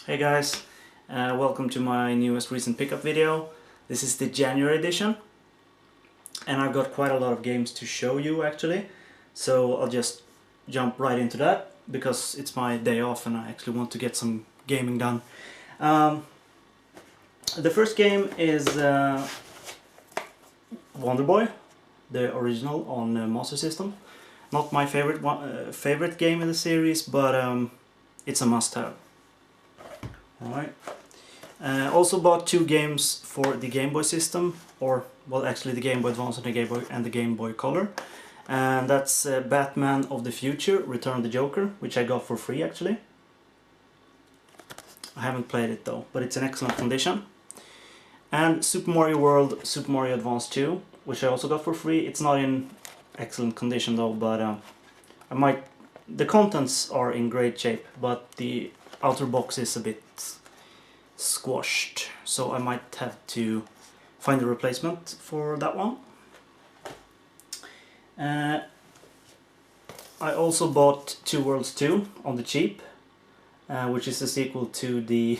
Hey guys, welcome to my newest recent pickup video. This is the January edition and I've got quite a lot of games to show you actually, so I'll just jump right into that because it's my day off and I actually want to get some gaming done. The first game is Wonder Boy, the original on Master System. Not my favorite game in the series, but it's a must-have. Alright. Also bought two games for the Game Boy system, or well, actually the Game Boy Advance and the Game Boy Color. And that's Batman of the Future, Return of the Joker, which I got for free actually. I haven't played it though, but it's in excellent condition. And Super Mario World, Super Mario Advance 2, which I also got for free. It's not in excellent condition though, but the contents are in great shape, but the outer box is a bit squashed, so I might have to find a replacement for that one. I also bought Two Worlds 2 on the cheap, which is the sequel to the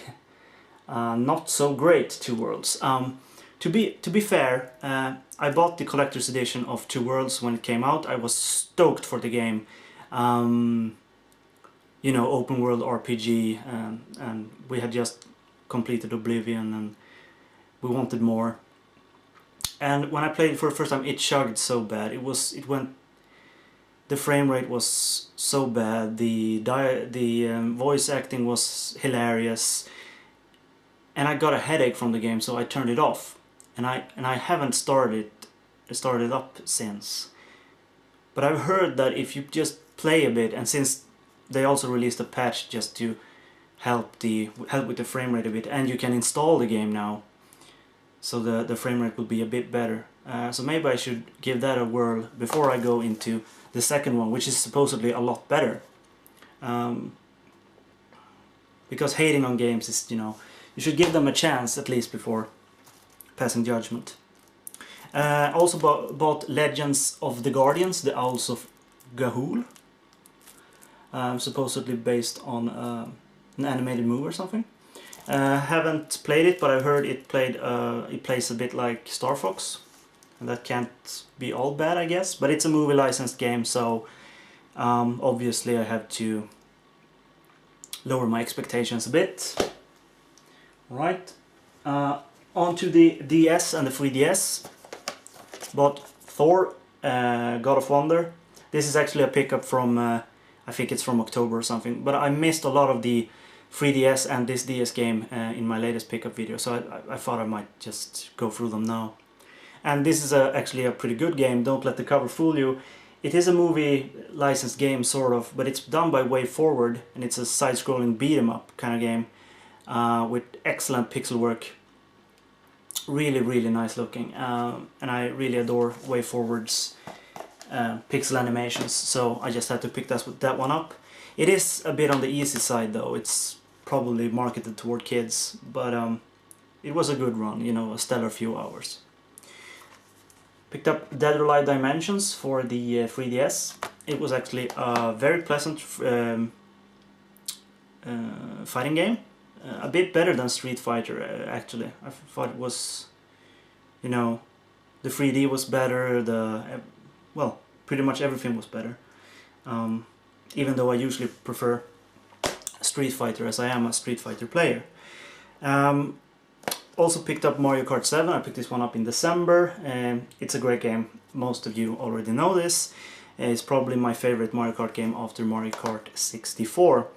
not so great Two Worlds. To be fair, I bought the collector's edition of Two Worlds when it came out. I was stoked for the game. You know, open world RPG, and we had just completed Oblivion and we wanted more. And when I played it for the first time, it chugged so bad. The frame rate was so bad. The voice acting was hilarious, and I got a headache from the game, so I turned it off. And I haven't started up since. But I've heard that if you just play a bit, and since they also released a patch just to help with the frame rate a bit, and you can install the game now, so the frame rate will be a bit better. So maybe I should give that a whirl before I go into the second one, which is supposedly a lot better. Because hating on games is, you know, you should give them a chance at least before passing judgment. Also bought Legends of the Guardians, the Owls of Ga'Hoole. Supposedly based on an animated movie or something. Haven't played it, but I've heard it plays a bit like Star Fox, and that can't be all bad, I guess. But it's a movie licensed game, so obviously I have to lower my expectations a bit. Right. On to the DS and the 3DS. Bought Thor, God of Wonder. This is actually a pickup from I think it's from October or something, but I missed a lot of the 3DS and this DS game in my latest pickup video, so I thought I might just go through them now. And this is actually a pretty good game, don't let the cover fool you. It is a movie licensed game, sort of, but it's done by Way Forward, and it's a side-scrolling beat-em-up kind of game with excellent pixel work. Really, really nice looking, and I really adore Way Forward's pixel animations, so I just had to pick that one up. It is a bit on the easy side though. It's probably marketed toward kids, but it was a good run, you know, a stellar few hours. Picked up Dead or Alive Dimensions for the 3DS. It was actually a very pleasant fighting game. A bit better than Street Fighter actually. I thought it was, you know, the 3D was better, well, pretty much everything was better. Even though I usually prefer Street Fighter, as I am a Street Fighter player. Also picked up Mario Kart 7. I picked this one up in December, and it's a great game. Most of you already know this. It's probably my favorite Mario Kart game after Mario Kart 64.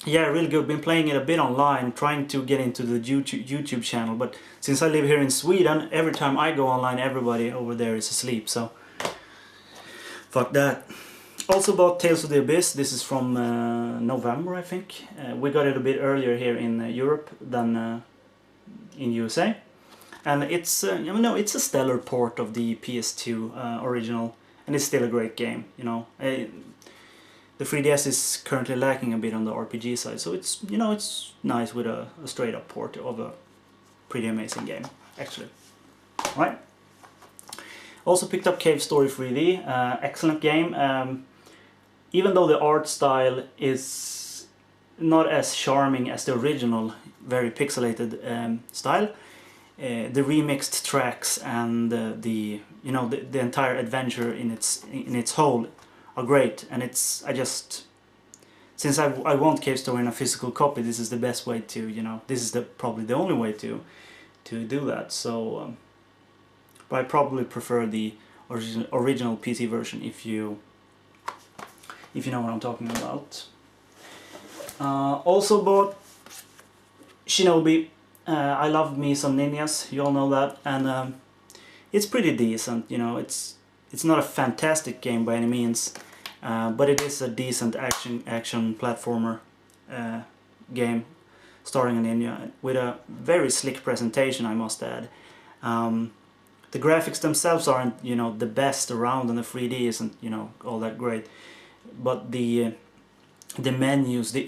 Yeah, really good. Been playing it a bit online, trying to get into the YouTube channel, but since I live here in Sweden, every time I go online, everybody over there is asleep, so fuck that. Also bought Tales of the Abyss. This is from November, I think. We got it a bit earlier here in Europe than in USA, and it's you know, it's a stellar port of the PS2 original, and it's still a great game. You know. The 3DS is currently lacking a bit on the RPG side, so it's, you know, it's nice with a straight up port of a pretty amazing game, actually. Right. Also picked up Cave Story 3D, excellent game. Even though the art style is not as charming as the original, very pixelated style. The remixed tracks and the the entire adventure in its whole are great, and since I want Cave Story in a physical copy, this is the best way to, this is probably the only way to do that. So, but I probably prefer the original PC version if you know what I'm talking about. Also bought Shinobi. I love me some ninjas, you all know that, and it's pretty decent. It's not a fantastic game by any means. But it is a decent action platformer game starring a ninja with a very slick presentation, I must add. The graphics themselves aren't the best around, and the 3D isn't all that great, but the menus, the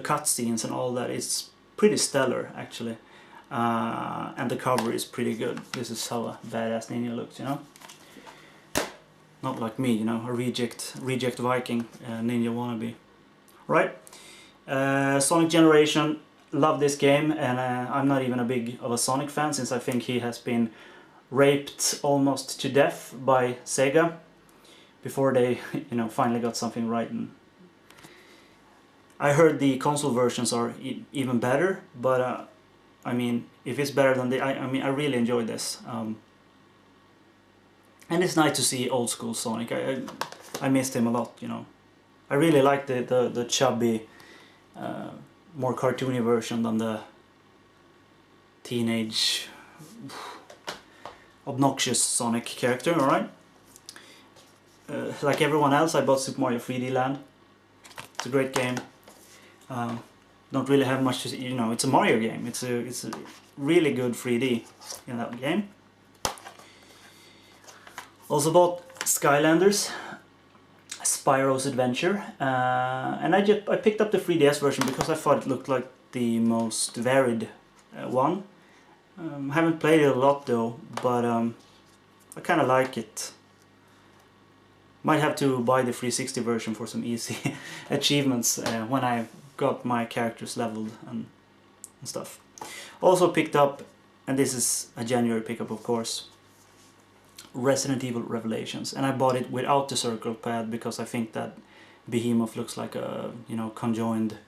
cutscenes and all that is pretty stellar actually, and the cover is pretty good. This is how a badass ninja looks, Not like me, a reject Viking ninja wannabe. Right? Sonic Generation, love this game, and I'm not even a big of a Sonic fan, since I think he has been raped almost to death by Sega before they finally got something right. And I heard the console versions are even better, but I mean, if it's better than I really enjoyed this. And it's nice to see old school Sonic. I missed him a lot, I really like the chubby, more cartoony version than the teenage, obnoxious Sonic character, alright? Like everyone else, I bought Super Mario 3D Land. It's a great game. Don't really have much to say, it's a Mario game. It's a really good 3D in that game. Also bought Skylanders, Spyro's Adventure, and I picked up the 3DS version because I thought it looked like the most varied one. Haven't played it a lot though, but I kind of like it. Might have to buy the 360 version for some easy achievements when I got my characters leveled and stuff. Also picked up, and this is a January pickup of course, Resident Evil Revelations, and I bought it without the circle pad because I think that Behemoth looks like a conjoined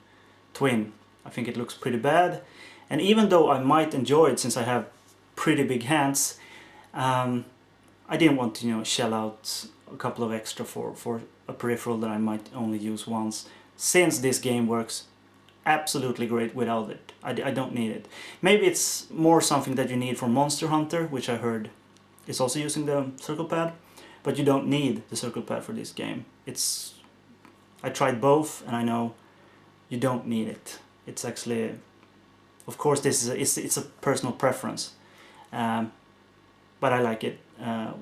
twin. I think it looks pretty bad, and even though I might enjoy it since I have pretty big hands, I didn't want to shell out a couple of extra for a peripheral that I might only use once, since this game works absolutely great without it. I don't need it. Maybe it's more something that you need for Monster Hunter, which I heard is also using the circle pad, but you don't need the circle pad for this game. I tried both, and I know you don't need it. It's actually, of course, this is it's a personal preference, but I like it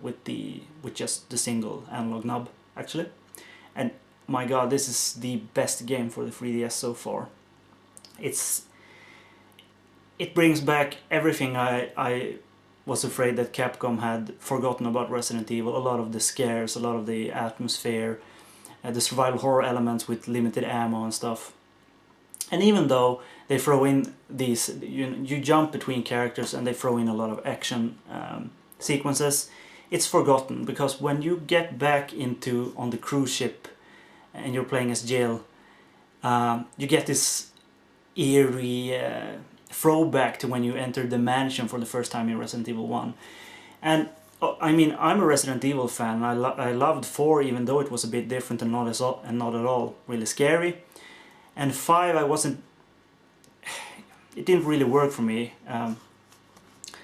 with just the single analog knob actually. And my god, this is the best game for the 3DS so far. It brings back everything I was afraid that Capcom had forgotten about Resident Evil. A lot of the scares, a lot of the atmosphere, the survival horror elements with limited ammo and stuff. And even though they throw in these, you jump between characters and they throw in a lot of action sequences, it's forgotten, because when you get back on the cruise ship and you're playing as Jill, you get this eerie throwback to when you entered the mansion for the first time in Resident Evil 1. And I mean, I'm a Resident Evil fan. I loved 4, even though it was a bit different and not at all really scary. And 5, it didn't really work for me.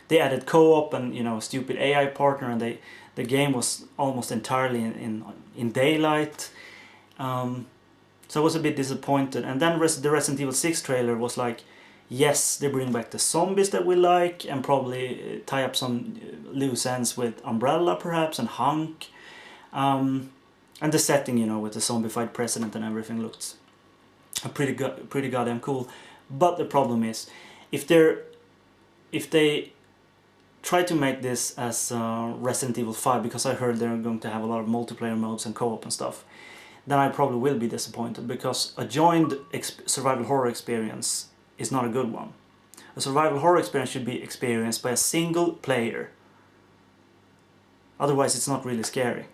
They added co-op and stupid AI partner, and the game was almost entirely in daylight. So I was a bit disappointed. And then the Resident Evil 6 trailer was like, yes, they bring back the zombies that we like, and probably tie up some loose ends with Umbrella perhaps, and Hunk. And the setting, with the zombified president and everything looked pretty goddamn cool. But the problem is, if they try to make this as Resident Evil 5, because I heard they're going to have a lot of multiplayer modes and co-op and stuff, then I probably will be disappointed, because a joined survival horror experience is not a good one. A survival horror experience should be experienced by a single player. Otherwise it's not really scary.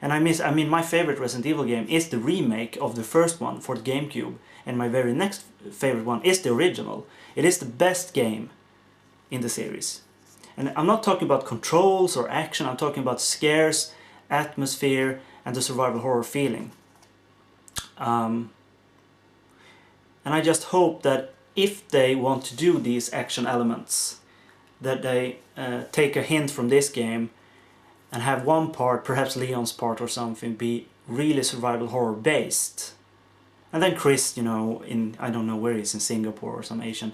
And I mean, my favorite Resident Evil game is the remake of the first one for the GameCube, and my very next favorite one is the original. It is the best game in the series. And I'm not talking about controls or action, I'm talking about scares, atmosphere, and the survival horror feeling. And I just hope that if they want to do these action elements, that they take a hint from this game and have one part, perhaps Leon's part or something, be really survival horror based. And then Chris, you know, I don't know where he is, in Singapore or some Asian,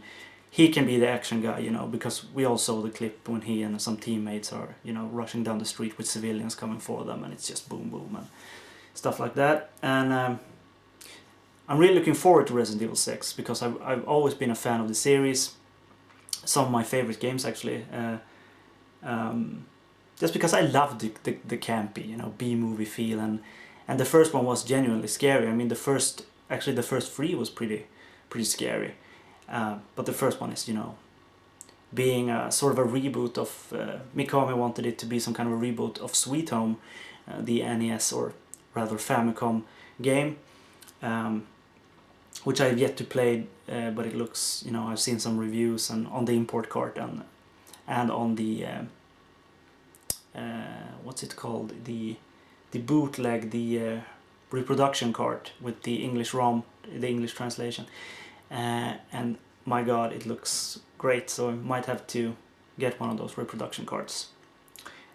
he can be the action guy, you know, because we all saw the clip when he and some teammates are, you know, rushing down the street with civilians coming for them, and it's just boom boom and stuff like that. And I'm really looking forward to Resident Evil 6, because I've always been a fan of the series. Some of my favorite games, actually. Just because I love the campy, you know, B-movie feel, and the first one was genuinely scary. I mean, the first 3 was pretty scary. But the first one is, you know, being a sort of a reboot of... Mikami wanted it to be some kind of a reboot of Sweet Home, the NES, or rather Famicom game, which I've yet to play, but it looks, you know, I've seen some reviews and on the import cart and on the... what's it called? The bootleg, the reproduction cart with the English ROM, the English translation. And my god, it looks great, so I might have to get one of those reproduction cards.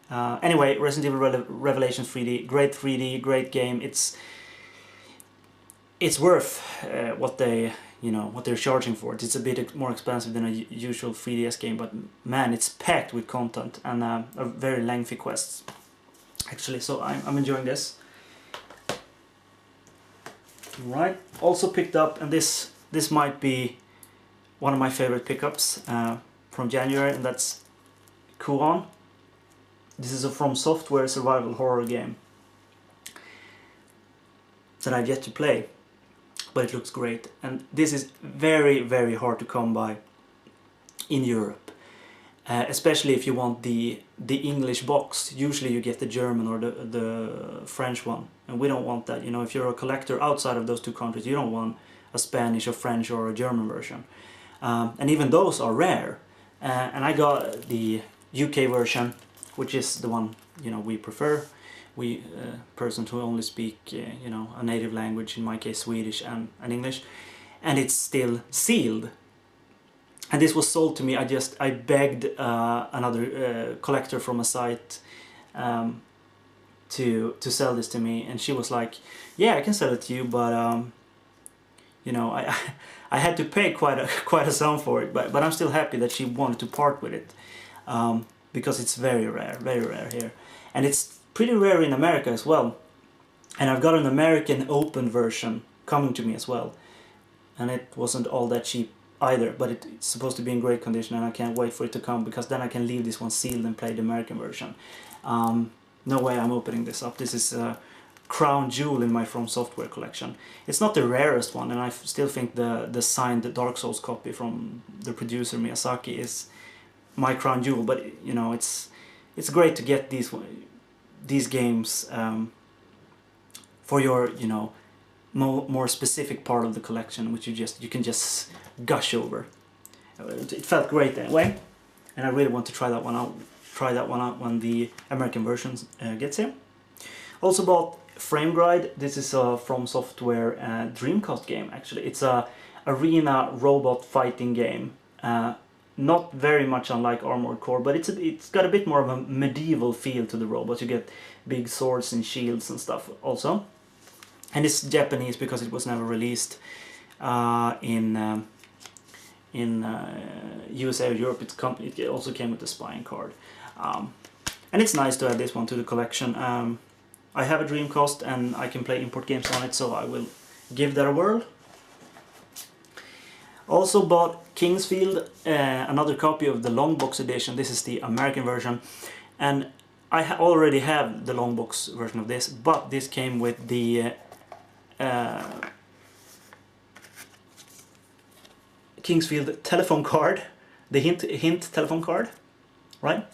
Anyway, Resident Evil Revelations 3D, great 3D, great game. It's worth what they're charging for it. It's a bit more expensive than a usual 3DS game, but man, it's packed with content and a very lengthy quests, actually. So I'm enjoying this. Right. Also picked up, and this might be one of my favorite pickups from January, and that's Kuon. This is a From Software survival horror game that I've yet to play, but it looks great. And this is very, very hard to come by in Europe, especially if you want the English box. Usually you get the German or the French one, and we don't want that. You know, if you're a collector outside of those two countries, you don't want a Spanish or French or a German version, and even those are rare. And I got the UK version, which is the one, you know, we prefer. We persons who only speak you know, a native language, in my case Swedish and English, and it's still sealed. And this was sold to me. I begged another collector from a site to sell this to me, and she was like, "Yeah, I can sell it to you, but you know, I had to pay quite a sum for it, but I'm still happy that she wanted to part with it, because it's very rare here, and it's pretty rare in America as well. And I've got an American open version coming to me as well, and it wasn't all that cheap either, but it's supposed to be in great condition, and I can't wait for it to come, because then I can leave this one sealed and play the American version. No way I'm opening this up. This is a crown jewel in my From Software collection. It's not the rarest one, and I still think the signed Dark Souls copy from the producer Miyazaki is my crown jewel, but you know, it's great to get these games for your, you know, more specific part of the collection, which you can just gush over. It felt great anyway, and I really want to try that one out when the American version gets here. Also bought Frame Gride. This is a From Software Dreamcast game, actually. It's a arena robot fighting game. Not very much unlike Armored Core, but it's got a bit more of a medieval feel to the robots. You get big swords and shields and stuff also. And it's Japanese because it was never released in USA or Europe. It also came with the spine card. And it's nice to add this one to the collection. I have a Dreamcast and I can play import games on it, so I will give that a whirl. Also bought Kingsfield, another copy of the long box edition. This is the American version, and I already have the long box version of this, but this came with the Kingsfield telephone card, the hint telephone card, right?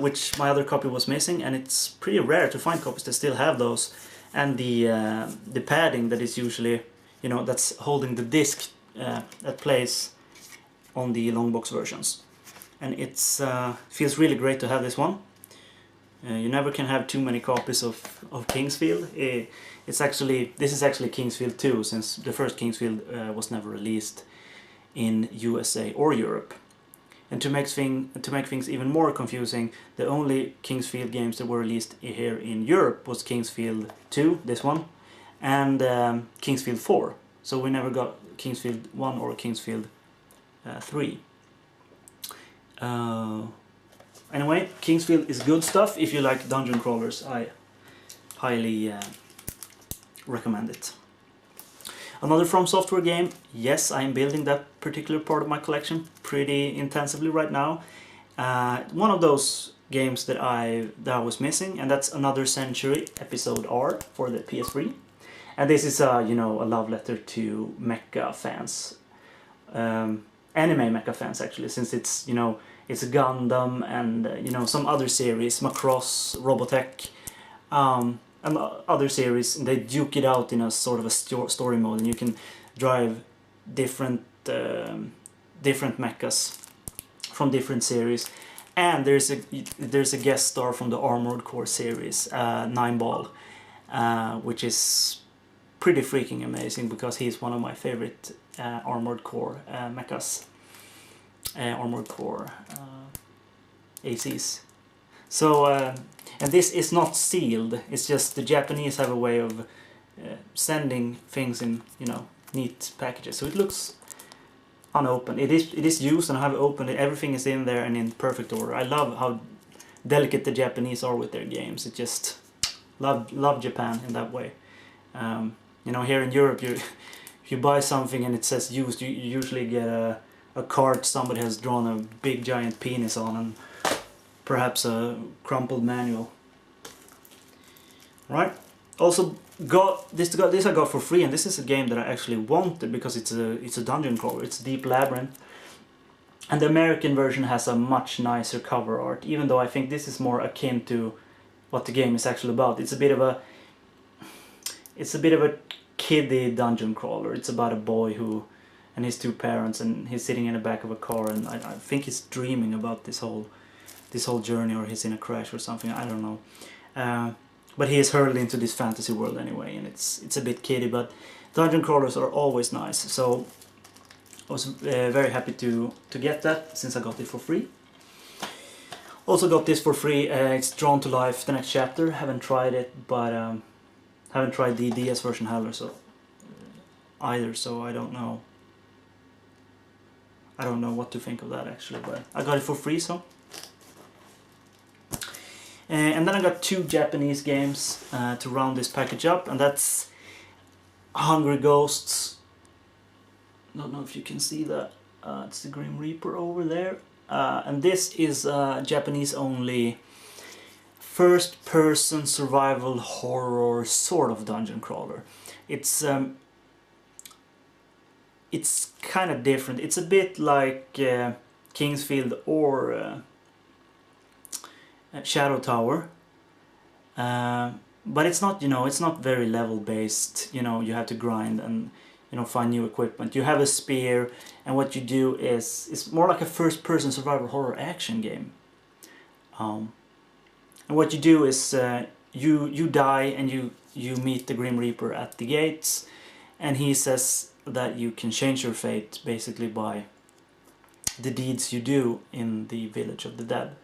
Which my other copy was missing, and it's pretty rare to find copies that still have those. And the padding that is usually, you know, that's holding the disc that plays on the long box versions. And it's feels really great to have this one. You never can have too many copies of Kingsfield. This is actually Kingsfield 2, since the first Kingsfield was never released in USA or Europe. And to make things even more confusing, the only Kingsfield games that were released here in Europe was Kingsfield 2, this one, and Kingsfield 4. So we never got Kingsfield 1 or Kingsfield 3. Anyway, Kingsfield is good stuff. If you like dungeon crawlers, I highly recommend it. Another From Software game, yes, I am building that particular part of my collection pretty intensively right now. One of those games that I was missing, and that's Another Century Episode R for the PS3. And this is a love letter to mecha fans, anime mecha fans actually, since it's it's a Gundam and some other series, Macross, Robotech, and other series. And they duke it out in a sort of a story mode, and you can drive different mechas from different series. And there's a guest star from the Armored Core series, Nineball, which is pretty freaking amazing because he's one of my favorite Armored Core mechas, Armored Core ACs. So and this is not sealed. It's just the Japanese have a way of sending things in neat packages. So it looks unopened. It is used, and I have opened it. Everything is in there and in perfect order. I love how delicate the Japanese are with their games. It just love Japan in that way. Here in Europe, if you buy something and it says used, you usually get a card somebody has drawn a big giant penis on, and perhaps a crumpled manual. Right. Also got this I got for free, and this is a game that I actually wanted because it's a dungeon crawler. It's Deep Labyrinth, and the American version has a much nicer cover art. Even though I think this is more akin to what the game is actually about. It's a bit of a kiddie dungeon crawler. It's about a boy and his two parents, and he's sitting in the back of a car, and I think he's dreaming about this whole journey, or he's in a crash or something. I don't know. But he is hurled into this fantasy world anyway, and it's a bit kiddie, but dungeon crawlers are always nice. So I was very happy to get that, since I got it for free. Also got this for free. It's Drawn to Life: The Next Chapter. Haven't tried it, but haven't tried the DS version either. So I don't know. I don't know what to think of that actually, but I got it for free, so. And then I got two Japanese games to round this package up, and that's Hungry Ghosts. Don't know if you can see that. It's the Grim Reaper over there. And this is a Japanese-only first-person survival horror sort of dungeon crawler. It's kind of different. It's a bit like Kingsfield or Shadow Tower, but it's not it's not very level based. You have to grind and find new equipment. You have a spear, and what you do is it's more like a first-person survival horror action game. And what you do is you die, and you meet the Grim Reaper at the gates, and he says that you can change your fate basically by the deeds you do in the Village of the Dead.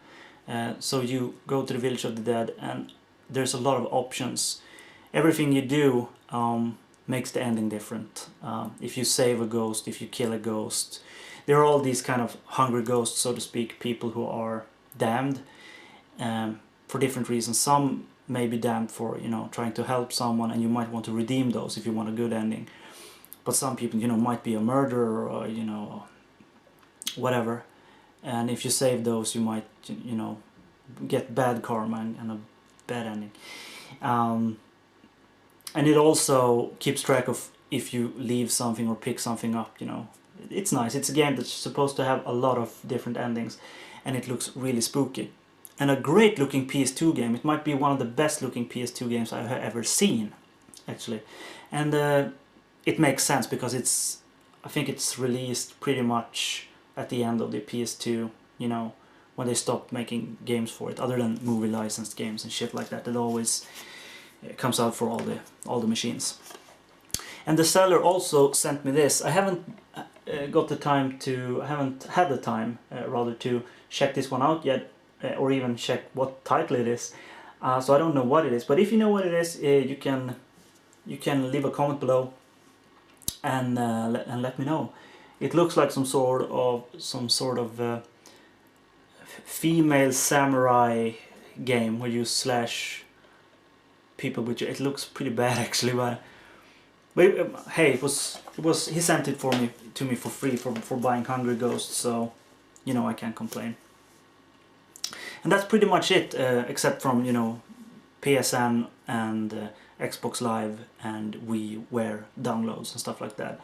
So you go to the Village of the Dead, and there's a lot of options. Everything you do makes the ending different. If you save a ghost, if you kill a ghost, there are all these kind of hungry ghosts, so to speak, people who are damned for different reasons. Some may be damned for trying to help someone, and you might want to redeem those if you want a good ending. But some people might be a murderer, or whatever. And if you save those, you might, get bad karma and a bad ending. And it also keeps track of if you leave something or pick something up, you know. It's nice. It's a game that's supposed to have a lot of different endings, and it looks really spooky. And a great looking PS2 game. It might be one of the best looking PS2 games I've ever seen, actually. And it makes sense because I think it's released pretty much at the end of the PS2, you know, when they stopped making games for it, other than movie licensed games and shit like that. It always comes out for all the machines. And the seller also sent me this. I haven't got the time to, I haven't had the time rather to check this one out yet, or even check what title it is. So I don't know what it is. But if you know what it is, you can leave a comment below and let me know. It looks like some sort of female samurai game where you slash people with your. It looks pretty bad actually, but hey, it was he sent it to me for free for buying Hungry Ghosts, so you know I can't complain. And that's pretty much it, except from, you know, PSN and Xbox Live and WiiWare downloads and stuff like that.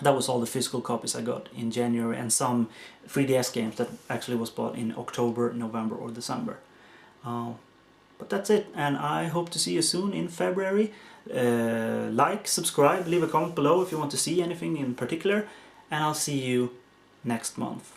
That was all the physical copies I got in January, and some 3DS games that actually was bought in October, November or December. But that's it, and I hope to see you soon in February. Like, subscribe, leave a comment below if you want to see anything in particular, and I'll see you next month.